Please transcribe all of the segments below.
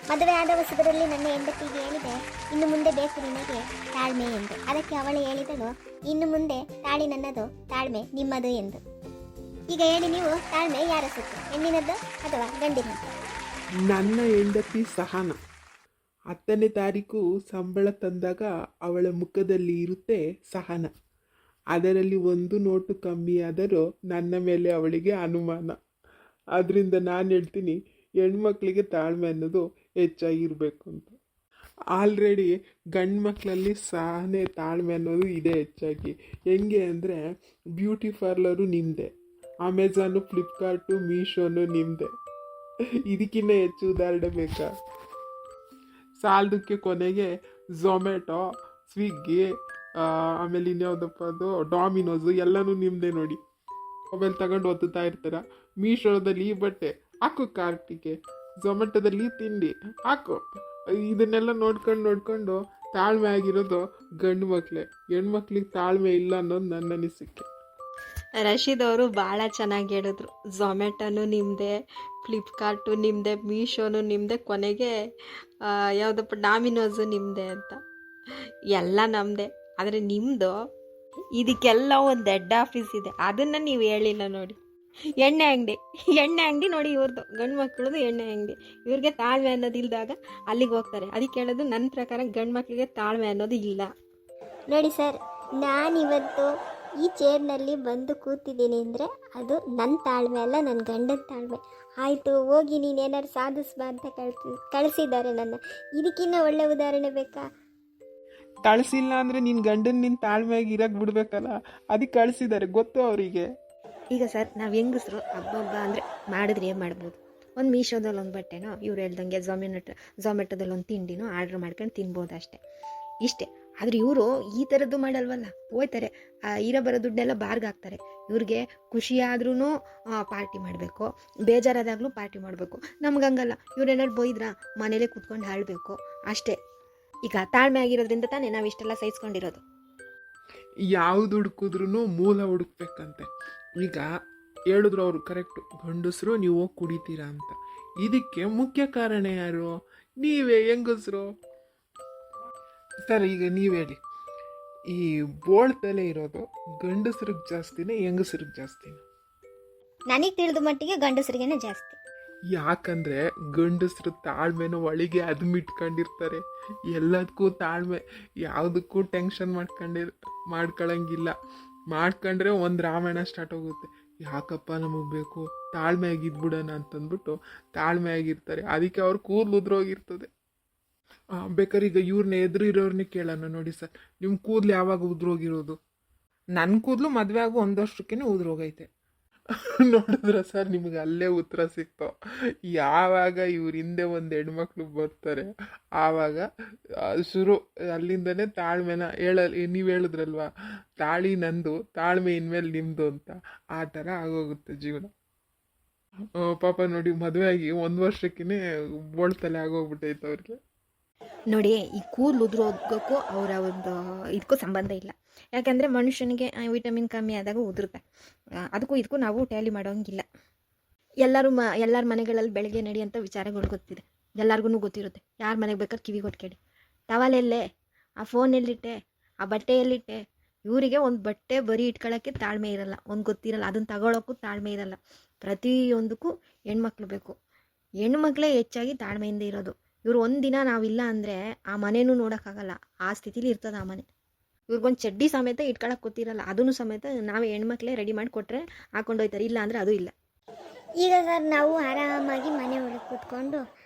ಮದುವೆ ಆದ ಹೊಸದರಲ್ಲಿ ನನ್ನ ಹೆಂಡತಿಗೆ ಹೇಳಿದೆ, ಇನ್ನು ಮುಂದೆ ಬೇಕು ನಿನಗೆ ತಾಳ್ಮೆ ಎಂದು. ಅದಕ್ಕೆ ಅವಳು ಹೇಳಿದಳು, ಇನ್ನು ಮುಂದೆ ತಾಳಿ ನನ್ನದು, ತಾಳ್ಮೆ ನಿಮ್ಮದು ಎಂದು. ಈಗ ಹೇಳಿ ನೀವು, ತಾಳ್ಮೆ ಯಾರ ಸೊತ್ತು, ಹೆಣ್ಣಿನದ್ದು ಅಥವಾ ಗಂಡಿನದ್ದು? ನನ್ನ ಹೆಂಡತಿ ಸಹನ 10ನೇ ತಾರೀಕು ಸಂಬಳ ತಂದಾಗ ಅವಳ ಮುಖದಲ್ಲಿ ಇರುತ್ತೆ ಸಹನ. ಅದರಲ್ಲಿ ಒಂದು ನೋಟು ಕಮ್ಮಿ ಆದರೂ ನನ್ನ ಮೇಲೆ ಅವಳಿಗೆ ಅನುಮಾನ. ಅದರಿಂದ ನಾನು ಹೇಳ್ತೀನಿ, ಹೆಣ್ಮಕ್ಳಿಗೆ ತಾಳ್ಮೆ ಅನ್ನೋದು ಹೆಚ್ಚಾಗಿರಬೇಕು ಅಂತ. ಆಲ್ರೆಡಿ ಗಂಡು ಮಕ್ಕಳಲ್ಲಿ ಸಹನೆ ತಾಳ್ಮೆ ಅನ್ನೋದು ಇದೆ ಹೆಚ್ಚಾಗಿ. ಹೆಂಗೆ ಅಂದರೆ, ಬ್ಯೂಟಿ ಪಾರ್ಲರು ನಿಮ್ಮದೆ, ಅಮೆಝಾನು, ಫ್ಲಿಪ್ಕಾರ್ಟು, ಮೀಶೋನು ನಿಮ್ಮದೆ. ಇದಕ್ಕಿಂತ ಹೆಚ್ಚು ಉದಾಹರಣೆ ಬೇಕಾ? ಸಾಲದಕ್ಕೆ ಕೊನೆಗೆ ಝೊಮ್ಯಾಟೊ, ಸ್ವಿಗ್ಗಿ, ಆಮೇಲೆ ಇನ್ಯಾವುದಪ್ಪ ಅದು ಡಾಮಿನೋಸು ಎಲ್ಲನೂ ನಿಮ್ಮದೇ ನೋಡಿ. ಮೊಬೈಲ್ ತಗೊಂಡು ಒತ್ತುತ್ತಾ ಇರ್ತೀರ. ಮೀಶೋದಲ್ಲಿ ಈ ಬಟ್ಟೆ ಹಾಕು ಕಾರ್ಟಿಗೆ, ಝೊಮ್ಯಾಟೊದಲ್ಲಿ ತಿಂಡಿ ಹಾಕು. ಇದನ್ನೆಲ್ಲ ನೋಡ್ಕೊಂಡು ತಾಳ್ಮೆ ಆಗಿರೋದು ಗಂಡು ಮಕ್ಕಳೇ. ಹೆಣ್ಮಕ್ಳಿಗೆ ತಾಳ್ಮೆ ಇಲ್ಲ ಅನ್ನೋದು ನನ್ನ ಅನಿಸಿಕೆ. ರಶೀದ್ ಅವರು ಭಾಳ ಚೆನ್ನಾಗಿ ಹೇಳಿದ್ರು. ಝೊಮ್ಯಾಟೊನು ನಿಮ್ಮದೆ, ಫ್ಲಿಪ್ಕಾರ್ಟು ನಿಮ್ಮದೆ, ಮೀಶೋನು ನಿಮ್ಮದೆ, ಕೊನೆಗೆ ಯಾವುದಪ್ಪ ಡಾಮಿನೋಸು ನಿಮ್ಮದೆ ಅಂತ. ಎಲ್ಲ ನಮ್ಮದೇ. ಆದರೆ ನಿಮ್ಮದು ಇದಕ್ಕೆಲ್ಲ ಒಂದು ಹೆಡ್ ಆಫೀಸ್ ಇದೆ, ಅದನ್ನು ನೀವು ಹೇಳಿಲ್ಲ ನೋಡಿ. ಎಣ್ಣೆ ಅಂಗಡಿ ನೋಡಿ ಇವ್ರದ್ದು, ಗಂಡು ಮಕ್ಕಳದು ಎಣ್ಣೆ ಅಂಗಡಿ. ಇವ್ರಿಗೆ ತಾಳ್ಮೆ ಅನ್ನೋದು ಇಲ್ದಾಗ ಅಲ್ಲಿಗೆ ಹೋಗ್ತಾರೆ. ಅದಕ್ಕೆ ಹೇಳೋದು, ನನ್ನ ಪ್ರಕಾರ ಗಂಡು ಮಕ್ಕಳಿಗೆ ತಾಳ್ಮೆ ಅನ್ನೋದು ಇಲ್ಲ. ನೋಡಿ ಸರ್, ನಾನಿವತ್ತು ಈ ಚೇರ್ನಲ್ಲಿ ಬಂದು ಕೂತಿದ್ದೀನಿ ಅಂದರೆ ಅದು ನನ್ನ ತಾಳ್ಮೆ ಅಲ್ಲ, ನನ್ನ ಗಂಡನ ತಾಳ್ಮೆ. ಆಯಿತು ಹೋಗಿ ನೀನೇನಾದ್ರು ಸಾಧಿಸ್ಬಾ ಅಂತ ಕಳಿಸಿದ್ದಾರೆ ನನ್ನ. ಇದಕ್ಕಿಂತ ಒಳ್ಳೆ ಉದಾಹರಣೆ ಬೇಕಾ? ಕಳಿಸಿಲ್ಲ ಅಂದರೆ ನಿನ್ನ ಗಂಡನ ನಿನ್ನ ತಾಳ್ಮೆಯಾಗಿ ಇರಕ್ಕೆ ಬಿಡ್ಬೇಕಲ್ಲ, ಅದಕ್ಕೆ ಕಳಿಸಿದ್ದಾರೆ, ಗೊತ್ತು ಅವರಿಗೆ. ಈಗ ಸರ್, ನಾವು ಹೆಂಗಸ್ರು ಹಬ್ಬ ಅಂದರೆ ಮಾಡಿದ್ರೆ ಏನು ಮಾಡ್ಬೋದು? ಒಂದು ಮೀಶೋದಲ್ಲಿ ಒಂದು ಬಟ್ಟೆನೋ, ಇವ್ರು ಹೇಳ್ದಂಗೆ ಝೊಮ್ಯಾಟೊದಲ್ಲಿ ಒಂದು ತಿಂಡಿನೋ ಆರ್ಡ್ರ್ ಮಾಡ್ಕೊಂಡು ತಿನ್ಬೋದು ಅಷ್ಟೇ, ಇಷ್ಟೇ. ಆದರೆ ಇವರು ಈ ಥರದ್ದು ಮಾಡಲ್ವಲ್ಲ, ಹೋಯ್ತಾರೆ ಇರೋ ಬರೋ ದುಡ್ಡೆಲ್ಲ ಬಾರ್ಗೆ ಹಾಕ್ತಾರೆ. ಇವ್ರಿಗೆ ಖುಷಿಯಾದ್ರೂ ಪಾರ್ಟಿ ಮಾಡಬೇಕು, ಬೇಜಾರಾದಾಗಲೂ ಪಾರ್ಟಿ ಮಾಡಬೇಕು. ನಮ್ಗಂಗಲ್ಲ, ಇವ್ರೇನಾದ್ರು ಬೈದ್ರಾ ಮನೇಲೇ ಕೂತ್ಕೊಂಡು ಹಾಳಬೇಕು ಅಷ್ಟೇ. ಈಗ ತಾಳ್ಮೆ ಆಗಿರೋದ್ರಿಂದ ತಾನೇ ನಾವು ಇಷ್ಟೆಲ್ಲ ಸಹಿಸ್ಕೊಂಡಿರೋದು. ಯಾವುದು ಹುಡುಕಿದ್ರೂ ಮೂಲ ಹುಡುಕ್ಬೇಕಂತೆ. ಈಗ ಹೇಳಿದ್ರು ಅವರು ಕರೆಕ್ಟು, ಗಂಡಸರು ನೀವು ಹೋಗಿ ಕುಡಿತೀರಾ ಅಂತ. ಇದಕ್ಕೆ ಮುಖ್ಯ ಕಾರಣ ಯಾರು? ನೀವೇ ಹೆಂಗಸರು. ಸರ್, ಈಗ ನೀವು ಹೇಳಿ, ಈ ಬೋಳ್ತಲೆ ಇರೋದು ಗಂಡಸರಿಗೆ ಜಾಸ್ತಿನೇ ಹೆಂಗಸರಿಗೆ ಜಾಸ್ತಿನೇ? ನನಗೆ ತಿಳಿದ ಮಟ್ಟಿಗೆ ಗಂಡಸರಿಗೇನೆ ಜಾಸ್ತಿ. ಯಾಕಂದರೆ ಗಂಡಸರು ತಾಳ್ಮೆನ ಒಳಗೆ ಅದ್ಮಿಟ್ಕೊಂಡಿರ್ತಾರೆ. ಎಲ್ಲದಕ್ಕೂ ತಾಳ್ಮೆ, ಯಾವುದಕ್ಕೂ ಟೆನ್ಷನ್ ಮಾಡ್ಕೊಳ್ಳಂಗಿಲ್ಲ. ಮಾಡ್ಕೊಂಡ್ರೆ ಒಂದು ರಾಮಾಯಣ ಸ್ಟಾರ್ಟ್ ಹೋಗುತ್ತೆ. ಯಾಕಪ್ಪ ನಮಗೆ ಬೇಕು, ತಾಳ್ಮೆ ಆಗಿದ್ಬಿಡೋಣ ಅಂತಂದ್ಬಿಟ್ಟು ತಾಳ್ಮೆ ಆಗಿರ್ತಾರೆ. ಅದಕ್ಕೆ ಅವ್ರು ಕೂದಲು ಉದ್ರೋಗಿರ್ತದೆ. ಬೇಕಾದ್ರೆ ಈಗ ಇವ್ರನ್ನ ಇರೋರನ್ನೇ ಕೇಳೋಣ ನೋಡಿ ಸರ್, ನಿಮ್ಮ ಕೂದಲು ಯಾವಾಗ ಉದ್ರೋಗಿರೋದು? ನನ್ನ ಕೂದಲು ಮದುವೆ ಆಗೋ 1 ವರ್ಷಕ್ಕೇ ಉದ್ರೋಗೈತೆ. ನೋಡಿದ್ರ ಸರ್, ನಿಮ್ಗೆ ಅಲ್ಲೇ ಉತ್ತರ ಸಿಕ್ತು. ಯಾವಾಗ ಇವ್ರ ಹಿಂದೆ ಒಂದು ಹೆಣ್ಮಕ್ಳು ಬರ್ತಾರೆ ಆವಾಗ ಶುರು, ಅಲ್ಲಿಂದನೇ ತಾಳ್ಮೆನ ನೀವು ಹೇಳಿದ್ರಲ್ವಾ, ತಾಳಿ ನಂದು, ತಾಳ್ಮೆ ಇನ್ಮೇಲೆ ನಿಮ್ಮದು ಅಂತ. ಆ ಥರ ಆಗೋಗುತ್ತೆ ಜೀವನ. ಪಾಪ ನೋಡಿ, ಮದುವೆ ಆಗಿ 1 ವರ್ಷಕ್ಕೇ ಬೋಳ್ತಲೆ ಆಗೋಗ್ಬಿಟ್ಟೈತೆ ಅವ್ರಿಗೆ. ನೋಡಿ, ಈ ಕೂದಲು ಉದುರೋಗೋಕ್ಕೂ ಅವರ ಒಂದು ಇದಕ್ಕೂ ಸಂಬಂಧ ಇಲ್ಲ. ಯಾಕಂದರೆ ಮನುಷ್ಯನಿಗೆ ವಿಟಮಿನ್ ಕಮ್ಮಿ ಆದಾಗ ಉದುರುತ್ತೆ. ಅದಕ್ಕೂ ಇದಕ್ಕೂ ನಾವು ಟ್ಯಾಲಿ ಮಾಡೋಂಗಿಲ್ಲ. ಎಲ್ಲರ ಮನೆಗಳಲ್ಲಿ ಬೆಳಗ್ಗೆ ನಡೆಯುವಂಥ ವಿಚಾರಗಳು ಗೊತ್ತಿದೆ, ಎಲ್ಲರಿಗೂ ಗೊತ್ತಿರುತ್ತೆ. ಯಾರ ಮನೆಗೆ ಬೇಕಾದ್ರೆ ಕಿವಿ ಕೊಟ್ಕೇಳಿ. ಟವಲೆಲ್ಲೇ, ಆ ಫೋನ್ ಎಲ್ಲಿಟ್ಟೆ, ಆ ಬಟ್ಟೆ ಎಲ್ಲಿಟ್ಟೆ. ಇವರಿಗೆ ಒಂದು ಬಟ್ಟೆ ಬರೀ ಇಟ್ಕೊಳ್ಳೋಕ್ಕೆ ತಾಳ್ಮೆ ಇರಲ್ಲ, ಒಂದು ಗೊತ್ತಿರಲ್ಲ, ಅದನ್ನು ತಗೊಳ್ಳೋಕ್ಕೂ ತಾಳ್ಮೆ ಇರಲ್ಲ. ಪ್ರತಿಯೊಂದಕ್ಕೂ ಹೆಣ್ಮಕ್ಳು ಬೇಕು. ಹೆಣ್ಮಕ್ಳೇ ಹೆಚ್ಚಾಗಿ ತಾಳ್ಮೆಯಿಂದ ಇರೋದು. ಇವ್ರು ಒಂದಿನ ನಾವಿಲ್ಲ ಅಂದರೆ ಆ ಮನೆಯೂ ನೋಡೋಕ್ಕಾಗಲ್ಲ, ಆ ಸ್ಥಿತಿಲಿ ಇರ್ತದೆ ಆ ಮನೆ. ಇವ್ರಿಗೊಂದು ಚಡ್ಡಿ ಸಮೇತ ಇಟ್ಕೊಳಕ್ಕೆ ಗೊತ್ತಿರಲ್ಲ, ಅದನ್ನು ಸಮೇತ ನಾವೇ ಹೆಣ್ಮಕ್ಳೇ ರೆಡಿ ಮಾಡಿ ಕೊಟ್ಟರೆ ಹಾಕೊಂಡೋಯ್ತಾರೆ, ಇಲ್ಲ ಅಂದರೆ ಅದು ಇಲ್ಲ. ಈಗ ಸರ್, ನಾವು ಆರಾಮಾಗಿ ಮನೆ ಒಳಗೆ ಕೂತ್ಕೊಂಡು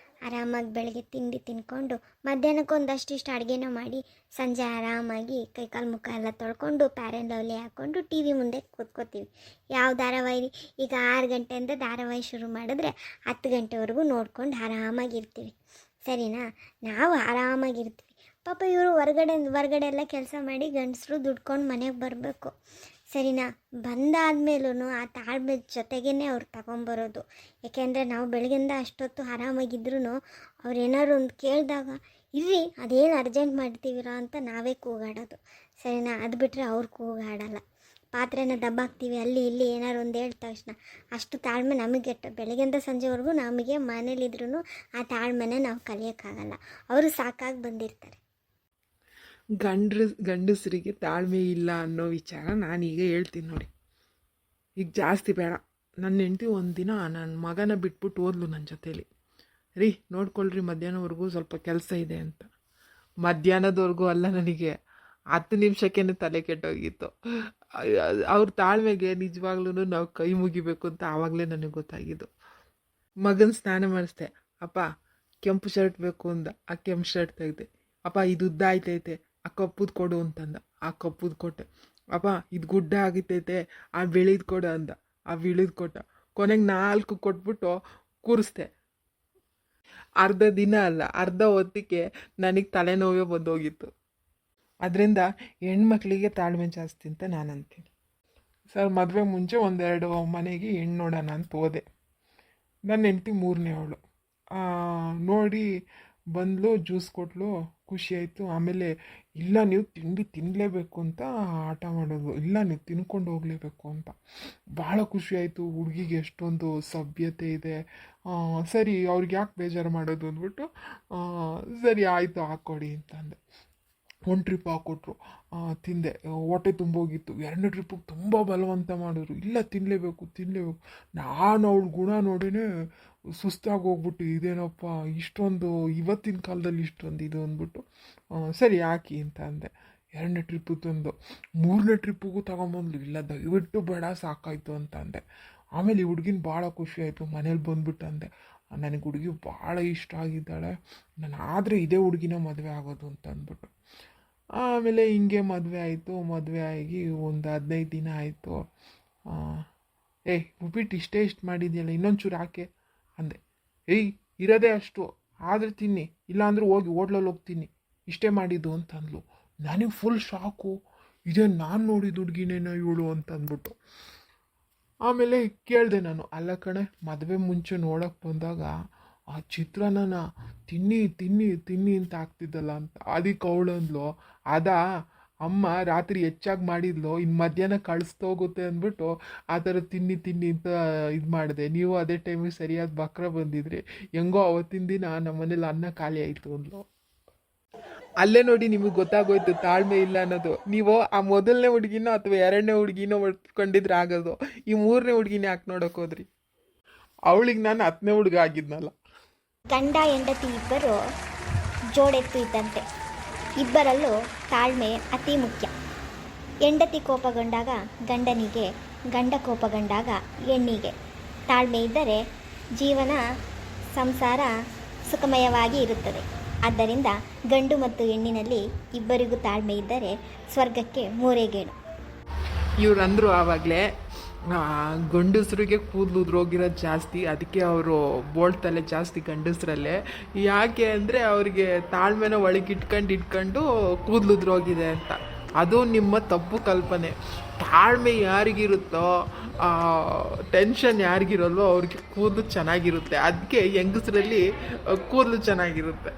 ಆರಾಮಾಗಿ ಬೆಳಗ್ಗೆ ತಿಂಡಿ ತಿನ್ಕೊಂಡು ಮಧ್ಯಾಹ್ನಕ್ಕೆ ಒಂದಷ್ಟಿಷ್ಟು ಅಡುಗೆನ ಮಾಡಿ ಸಂಜೆ ಆರಾಮಾಗಿ ಕೈಕಾಲು ಮುಖ ಎಲ್ಲ ತೊಳ್ಕೊಂಡು ಪ್ಯಾರೆನ್ ಲವ್ಲಿ ಹಾಕ್ಕೊಂಡು ಟಿ ವಿ ಮುಂದೆ ಕೂತ್ಕೋತೀವಿ. ಯಾವ ಧಾರಾವಾಹಿ, ಈಗ 6 ಗಂಟೆಯಿಂದ ಧಾರಾವಾಹಿ ಶುರು ಮಾಡಿದ್ರೆ 10 ಗಂಟೆವರೆಗೂ ನೋಡ್ಕೊಂಡು ಆರಾಮಾಗಿರ್ತೀವಿ. ಸರಿನಾ? ನಾವು ಆರಾಮಾಗಿರ್ತೀವಿ. ಪಾಪ ಇವರು ಹೊರಗಡೆ ಎಲ್ಲ ಕೆಲಸ ಮಾಡಿ ಗಂಡಸರು ದುಡ್ಕೊಂಡು ಮನೆಗೆ ಬರಬೇಕು. ಸರಿನಾ? ಬಂದಾದ್ಮೇಲೂ ಆ ತಾಳ್ಮೆ ಜೊತೆಗೇ ಅವ್ರು ತಗೊಂಬರೋದು. ಯಾಕೆಂದರೆ ನಾವು ಬೆಳಗಿಂದ ಅಷ್ಟೊತ್ತು ಆರಾಮಾಗಿದ್ರೂ ಅವ್ರು ಏನಾದ್ರು ಒಂದು ಕೇಳಿದಾಗ ಇರ್ರಿ ಅದೇನು ಅರ್ಜೆಂಟ್ ಮಾಡ್ತೀವಿರಾ ಅಂತ ನಾವೇ ಕೂಗಾಡೋದು. ಸರಿನಾ? ಅದು ಬಿಟ್ಟರೆ ಅವ್ರು ಕೂಗಾಡಲ್ಲ. ಪಾತ್ರೆನ ದಬ್ಬಾಕ್ತೀವಿ ಅಲ್ಲಿ ಇಲ್ಲಿ ಏನಾರು ಒಂದು ಹೇಳಿದ ತಕ್ಷಣ ಅಷ್ಟು ತಾಳ್ಮೆ ನಮಗೆ ಬೆಳಗ್ಗೆಯಿಂದ ಸಂಜೆವರೆಗೂ ನಮಗೆ ಮನೇಲಿದ್ರೂ ಆ ತಾಳ್ಮೆನ ನಾವು ಕಲಿಯೋಕ್ಕಾಗಲ್ಲ. ಅವರು ಸಾಕಾಗಿ ಬಂದಿರ್ತಾರೆ. ಗಂಡಸರಿಗೆ ತಾಳ್ಮೆ ಇಲ್ಲ ಅನ್ನೋ ವಿಚಾರ ನಾನೀಗ ಹೇಳ್ತೀನಿ ನೋಡಿ. ಈಗ ಜಾಸ್ತಿ ಬೇಡ. ನನ್ನ ಹೆಂಡತಿ ಒಂದಿನ ನನ್ನ ಮಗನ ಬಿಟ್ಬಿಟ್ಟು ಹೋದ್ಲು ನನ್ನ ಜೊತೇಲಿ. ರೀ ನೋಡ್ಕೊಳ್ರಿ ಮಧ್ಯಾಹ್ನವರೆಗೂ ಸ್ವಲ್ಪ ಕೆಲಸ ಇದೆ ಅಂತ. ಮಧ್ಯಾಹ್ನದವರೆಗೂ ಅಲ್ಲ, ನನಗೆ 10 ನಿಮಿಷಕ್ಕೇ ತಲೆ ಕೆಟ್ಟೋಗಿತ್ತು. ಅವ್ರ ತಾಳ್ಮೆಗೆ ನಿಜವಾಗ್ಲೂ ನಾವು ಕೈ ಮುಗಿಬೇಕು ಅಂತ ಆವಾಗಲೇ ನನಗೆ ಗೊತ್ತಾಗಿದ್ದು. ಮಗನ ಸ್ನಾನ ಮಾಡಿಸ್ದೆ. ಅಪ್ಪ ಕೆಂಪು ಶರ್ಟ್ ಬೇಕು ಅಂದ, ಆ ಕೆಂಪು ಶರ್ಟ್ ತೆಗೆದೆ. ಅಪ್ಪ ಇದು ಉದ್ದ ಆಯ್ತೈತೆ, ಆ ಕಪ್ಪುದು ಕೊಡು ಅಂತಂದ, ಆ ಕಪ್ಪುದು ಕೊಟ್ಟೆ. ಅಪ್ಪ ಇದು ಗುಡ್ಡ ಆಗಿತ್ತೈತೆ, ಆ ಬಿಳಿದು ಕೊಡು ಅಂದ, ಆ ಬಿಳಿದು ಕೊಟ್ಟ. ಕೊನೆಗೆ 4 ಕೊಟ್ಬಿಟ್ಟು ಕೂರಿಸ್ದೆ. ಅರ್ಧ ದಿನ ಅಲ್ಲ, ಅರ್ಧ ಹೊತ್ತಿಗೆ ನನಗೆ ತಲೆನೋವೇ ಬಂದೋಗಿತ್ತು. ಅದರಿಂದ ಹೆಣ್ಮಕ್ಳಿಗೆ ತಾಳ್ಮೆ ಜಾಸ್ತಿ ಅಂತ ನಾನು ಅಂತೀನಿ. ಸರ್, ಮದುವೆ ಮುಂಚೆ 1-2 ಮನೆಗೆ ಹೆಣ್ಣು ನೋಡೋಣ ಅಂತ ಹೋದೆ. ನನ್ನ ಹೆಂಡತಿ 3ನೇ ಅವಳು. ನೋಡಿ ಬಂದಳು, ಜ್ಯೂಸ್ ಕೊಟ್ಲು, ಖುಷಿ ಆಯಿತು. ಆಮೇಲೆ ಇಲ್ಲ ನೀವು ತಿಂಡಿ ತಿನ್ನಲೇಬೇಕು ಅಂತ ಆಟ ಮಾಡೋದು, ಇಲ್ಲ ನೀವು ತಿನ್ಕೊಂಡು ಹೋಗಲೇಬೇಕು ಅಂತ. ಭಾಳ ಖುಷಿ ಆಯಿತು. ಹುಡುಗಿಗೆ ಎಷ್ಟೊಂದು ಸಭ್ಯತೆ ಇದೆ. ಸರಿ ಅವ್ರಿಗೆ ಯಾಕೆ ಬೇಜಾರು ಮಾಡೋದು ಅಂದ್ಬಿಟ್ಟು ಸರಿ ಆಯಿತು ಹಾಕ್ಕೊಡಿ ಅಂತಂದೆ. 1 ಟ್ರಿಪ್ ಹಾಕ್ಕೊಟ್ರು, ತಿಂದೆ. ಹೊಟ್ಟೆ ತುಂಬೋಗಿತ್ತು. 2ನೇ ಟ್ರಿಪ್ಪಿಗೆ ತುಂಬ ಬಲವಂತ ಮಾಡಿದ್ರು, ಇಲ್ಲ ತಿನ್ನಲೇಬೇಕು. ನಾನು ಅವಳ ಗುಣ ನೋಡಿನೇ ಸುಸ್ತಾಗಿ ಹೋಗ್ಬಿಟ್ಟು, ಇದೇನಪ್ಪ ಇಷ್ಟೊಂದು ಇವತ್ತಿನ ಕಾಲದಲ್ಲಿ ಇಷ್ಟೊಂದು ಇದು ಅಂದ್ಬಿಟ್ಟು ಸರಿ ಹಾಕಿ ಅಂತ ಅಂದೆ. 2ನೇ ಟ್ರಿಪ್ಪು ತಂದು. 3ನೇ ಟ್ರಿಪ್ಪಿಗೂ ತಗೊಂಬಂದ್ಲು, ಇಲ್ಲ ದಯವಿಟ್ಟು ಬೇಡ ಸಾಕಾಯಿತು ಅಂತ ಅಂದೆ. ಆಮೇಲೆ ಈ ಹುಡುಗಿನ ಭಾಳ ಖುಷಿ ಆಯಿತು. ಮನೇಲಿ ಬಂದ್ಬಿಟ್ಟು ಅಂದೆ, ನನಗೆ ಹುಡುಗಿ ಭಾಳ ಇಷ್ಟ ಆಗಿದ್ದಾಳೆ, ನಾನು ಆದರೆ ಇದೇ ಹುಡುಗಿನ ಮದುವೆ ಆಗೋದು ಅಂತ ಅಂದ್ಬಿಟ್ಟು. ಆಮೇಲೆ ಹಿಂಗೆ ಮದುವೆ ಆಯಿತು. ಮದುವೆ ಆಗಿ ಒಂದು 15 ದಿನ ಆಯಿತು. ಉಪ್ಪಿಟ್ಟು ಇಷ್ಟು ಮಾಡಿದ್ಯಲ್ಲ, ಇನ್ನೊಂಚೂರು ಹಾಕೆ ಅಂದೆ. ಇರೋದೇ ಅಷ್ಟು, ಆದರೆ ತಿನ್ನಿ, ಇಲ್ಲಾಂದ್ರೆ ಹೋಗಿ ಹೋಟ್ಲಲ್ಲಿ ಹೋಗ್ತೀನಿ, ಇಷ್ಟೇ ಮಾಡಿದ್ದು ಅಂತ ಅಂದ್ಲು. ನನಗೆ ಫುಲ್ ಶಾಕು. ಇದೇ ನಾನು ನೋಡಿದ ಹುಡುಗಿನೇನೋ ಇವಳು ಅಂತ ಅಂದ್ಬಿಟ್ಟು. ಆಮೇಲೆ ಕೇಳಿದೆ ನಾನು, ಅಲ್ಲ ಕಣೆ, ಮದುವೆ ಮುಂಚೆ ನೋಡೋಕ್ಕೆ ಬಂದಾಗ ಆ ಚಿತ್ರಾನ್ನ ತಿನ್ನಿ ಅಂತ ಆಗ್ತಿದ್ದಲ್ಲ ಅಂತ. ಅದಕ್ಕೆ ಅವಳು ಅಂದ್ಲು, ಅದಾ ಅಮ್ಮ ರಾತ್ರಿ ಹೆಚ್ಚಾಗಿ ಮಾಡಿದ್ಲು, ಇನ್ನು ಮಧ್ಯಾಹ್ನ ಕಳಿಸ್ತೋಗುತ್ತೆ ಅಂದ್ಬಿಟ್ಟು ಆ ಥರ ತಿನ್ನಿ ಅಂತ ಇದು ಮಾಡಿದೆ. ನೀವು ಅದೇ ಟೈಮಿಗೆ ಸರಿಯಾದ ಬಕ್ರ ಬಂದಿದ್ರಿ, ಹೆಂಗೋ ಅವತ್ತಿನ ದಿನ ನಮ್ಮ ಮನೇಲಿ ಅನ್ನ ಖಾಲಿ ಆಯಿತು ಅಂದ್ಲು. ಅಲ್ಲೇ ನೋಡಿ ನಿಮಗೆ ಗೊತ್ತಾಗೋಯ್ತು ತಾಳ್ಮೆ ಇಲ್ಲ ಅನ್ನೋದು. ನೀವು ಆ ಮೊದಲನೇ ಹುಡುಗಿನೋ ಅಥವಾ 2ನೇ ಹುಡುಗಿನೋ ಮಾಡ್ಕೊಂಡಿದ್ರೆ ಆಗೋದು, ಈ 3ನೇ ಹುಡುಗಿನೇ ಯಾಕೆ ನೋಡೋಕೆ ಹೋದ್ರಿ? ಅವಳಿಗೆ ನಾನು 10ನೇ ಹುಡುಗ ಆಗಿದ್ನಲ್ಲ. ಗಂಡ ಹೆಂಡತಿ ಇಬ್ಬರು ಜೋಡೆತ್ತು ಇದ್ದಂತೆ. ಇಬ್ಬರಲ್ಲೂ ತಾಳ್ಮೆ ಅತಿ ಮುಖ್ಯ. ಹೆಂಡತಿ ಕೋಪಗೊಂಡಾಗ ಗಂಡನಿಗೆ, ಗಂಡ ಕೋಪಗೊಂಡಾಗ ಹೆಣ್ಣಿಗೆ. ತಾಳ್ಮೆ ಇದ್ದರೆ ಜೀವನ ಸಂಸಾರ ಸುಖಮಯವಾಗಿ ಇರುತ್ತದೆ. ಆದ್ದರಿಂದ ಗಂಡು ಮತ್ತು ಹೆಣ್ಣಿನಲ್ಲಿ ಇಬ್ಬರಿಗೂ ತಾಳ್ಮೆ ಇದ್ದರೆ ಸ್ವರ್ಗಕ್ಕೆ 3 ಗೇಣು. ಇವ್ರಂದ್ರು ಆವಾಗಲೇ ಗಂಡಸರಿಗೆ ಕೂದಲು ಉದ್ರೋಗಿರೋದು ಜಾಸ್ತಿ, ಅದಕ್ಕೆ ಅವರು ಬೋಳ್ತಲೆ ಜಾಸ್ತಿ ಗಂಡಸರಲ್ಲೇ. ಯಾಕೆ ಅಂದರೆ ಅವ್ರಿಗೆ ತಾಳ್ಮೆನ ಒಳಗಿಟ್ಕೊಂಡು ಕೂದಲು ಉದ್ರೋಗಿದೆ ಅಂತ. ಅದು ನಿಮ್ಮ ತಪ್ಪು ಕಲ್ಪನೆ. ತಾಳ್ಮೆ ಯಾರಿಗಿರುತ್ತೋ, ಟೆನ್ಷನ್ ಯಾರಿಗಿರಲ್ವೋ ಅವ್ರಿಗೆ ಕೂದಲು ಚೆನ್ನಾಗಿರುತ್ತೆ. ಅದಕ್ಕೆ ಹೆಂಗಸರಲ್ಲಿ ಕೂದಲು ಚೆನ್ನಾಗಿರುತ್ತೆ.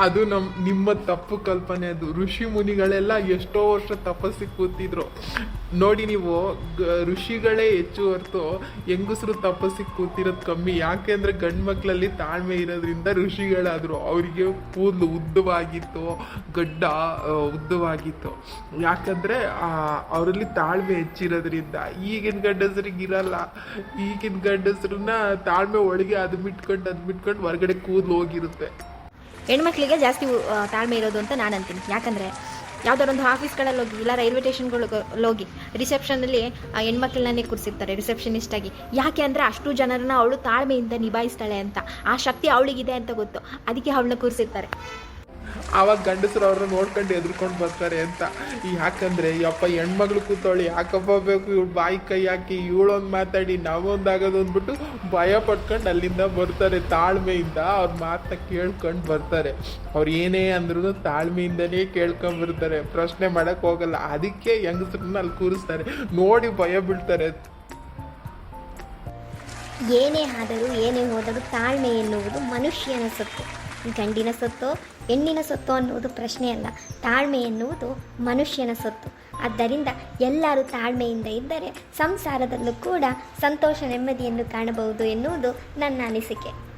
ಅದು ನಿಮ್ಮ ತಪ್ಪು ಕಲ್ಪನೆ. ಅದು ಋಷಿ ಮುನಿಗಳೆಲ್ಲ ಎಷ್ಟೋ ವರ್ಷ ತಪಸ್ಸಿಗೆ ಕೂತಿದ್ರು ನೋಡಿ. ನೀವು ಋಷಿಗಳೇ ಹೆಚ್ಚು ಹೊರತು ಹೆಂಗಸರು ತಪಸ್ಸಿಗೆ ಕೂತಿರೋದು ಕಮ್ಮಿ. ಯಾಕೆಂದರೆ ಗಂಡು ಮಕ್ಕಳಲ್ಲಿ ತಾಳ್ಮೆ ಇರೋದ್ರಿಂದ ಋಷಿಗಳಾದರು. ಅವರಿಗೆ ಕೂದಲು ಉದ್ದವಾಗಿತ್ತು, ಗಡ್ಡ ಉದ್ದವಾಗಿತ್ತು. ಯಾಕಂದರೆ ಅವರಲ್ಲಿ ತಾಳ್ಮೆ ಹೆಚ್ಚಿರೋದ್ರಿಂದ. ಈಗಿನ ಗಂಡಸರಿಗೆ ಇರಲ್ಲ. ಈಗಿನ ಗಂಡಸರನ್ನ ತಾಳ್ಮೆ ಒಳಗೆ ಅದು ಬಿಟ್ಕೊಂಡು ಹೊರಗಡೆ ಕೂದಲು ಹೋಗಿರುತ್ತೆ. ಹೆಣ್ಮಕ್ಳಿಗೆ ಜಾಸ್ತಿ ತಾಳ್ಮೆ ಇರೋದು ಅಂತ ನಾನು ಅಂತೀನಿ. ಯಾಕಂದರೆ ಯಾವುದಾರೊಂದು ಆಫೀಸ್ಗಳಲ್ಲಿ ಹೋಗಿ, ಇಲ್ಲ ರೈಲ್ವೆ ಸ್ಟೇಷನ್ಗಳಿಗೆ ಹೋಗಿ ರಿಸೆಪ್ಷನಲ್ಲಿ ಹೆಣ್ಮಕ್ಳನ್ನೇ ಕೂರಿಸಿರ್ತಾರೆ ರಿಸೆಪ್ಷನಿಸ್ಟಾಗಿ. ಯಾಕೆ ಅಂದರೆ ಅಷ್ಟು ಜನರನ್ನ ಅವಳು ತಾಳ್ಮೆಯಿಂದ ನಿಭಾಯಿಸ್ತಾಳೆ ಅಂತ, ಆ ಶಕ್ತಿ ಅವಳಿಗಿದೆ ಅಂತ ಗೊತ್ತು, ಅದಕ್ಕೆ ಅವಳನ್ನ ಕೂರಿಸಿರ್ತಾರೆ. ಆವಾಗ ಗಂಡಸರು ಅವ್ರನ್ನ ನೋಡ್ಕೊಂಡು ಎದ್ರುಕೊಂಡು ಬರ್ತಾರೆ ಅಂತ. ಯಾಕಂದರೆ ಯಪ್ಪ ಹೆಣ್ಮಗಳು ಕೂತವಳು ಯಾಕಪ್ಪ ಬೇಕು, ಇವಳು ಬಾಯಿ ಕೈ ಹಾಕಿ ಇವಳೊಂದು ಮಾತಾಡಿ ನಾವೊಂದಾಗೋದು ಅಂದ್ಬಿಟ್ಟು ಭಯ ಪಟ್ಕೊಂಡು ಅಲ್ಲಿಂದ ಬರ್ತಾರೆ. ತಾಳ್ಮೆಯಿಂದ ಅವ್ರ ಮಾತನ್ನ ಕೇಳ್ಕೊಂಡು ಬರ್ತಾರೆ. ಅವ್ರು ಏನೇ ಅಂದ್ರೂ ತಾಳ್ಮೆಯಿಂದನೇ ಕೇಳ್ಕೊಂಬರ್ತಾರೆ, ಪ್ರಶ್ನೆ ಮಾಡೋಕ್ಕೆ ಹೋಗಲ್ಲ. ಅದಕ್ಕೆ ಹೆಂಗಸ್ರನ್ನ ಅಲ್ಲಿ ಕೂರಿಸ್ತಾರೆ, ನೋಡಿ ಭಯ ಬೀಳ್ತಾರೆ. ಏನೇ ಆದರೂ ಏನೇ ಹೋದರೂ ತಾಳ್ಮೆ ಎನ್ನುವುದು ಮನುಷ್ಯನ ಸೊತ್ತು. ಗಂಡಿನ ಸೊತ್ತೋ ಹೆಣ್ಣಿನ ಸೊತ್ತು ಅನ್ನುವುದು ಪ್ರಶ್ನೆ ಅಲ್ಲ. ತಾಳ್ಮೆ ಎನ್ನುವುದು ಮನುಷ್ಯನ ಸೊತ್ತು. ಆದ್ದರಿಂದ ಎಲ್ಲರೂ ತಾಳ್ಮೆಯಿಂದ ಇದ್ದರೆ ಸಂಸಾರದಲ್ಲೂ ಕೂಡ ಸಂತೋಷ ನೆಮ್ಮದಿಯನ್ನು ಕಾಣಬಹುದು ಎನ್ನುವುದು ನನ್ನ ಅನಿಸಿಕೆ.